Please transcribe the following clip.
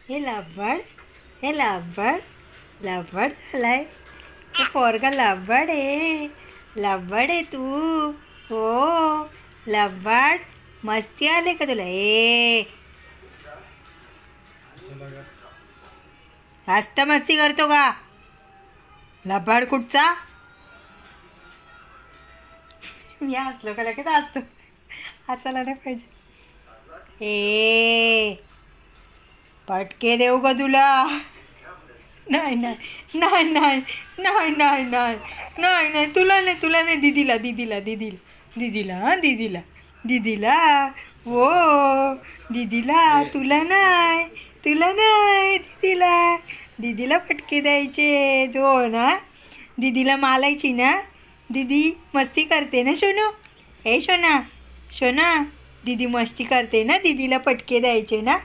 हे लब्बड, हे लब्बड, लब्बड झालाय. हे पोरगा लब्बड आहे, लब्बड आहे तू. हो लब्बड. मस्ती आले का तुला? जास्त मस्ती करतो का लब्बड कुठचा? मी हसलो का लगेच हसतो. हसायला नाही पाहिजे. पटके देऊ का तुला? नाही नाही नाही नाही नाही नाही नाही नाही नाही तुला नाही दीदीला दीदीला दीदीला दीदीला हां दीदीला दीदीला. हो दीदीला. तुला नाही दीदीला. दीदीला फटके द्यायचे हो ना. दीदीला मालायची ना. दीदी मस्ती करते ना सोनू. हे सोना, सोना दीदी मस्ती करते ना. दीदीला फटके द्यायचे ना.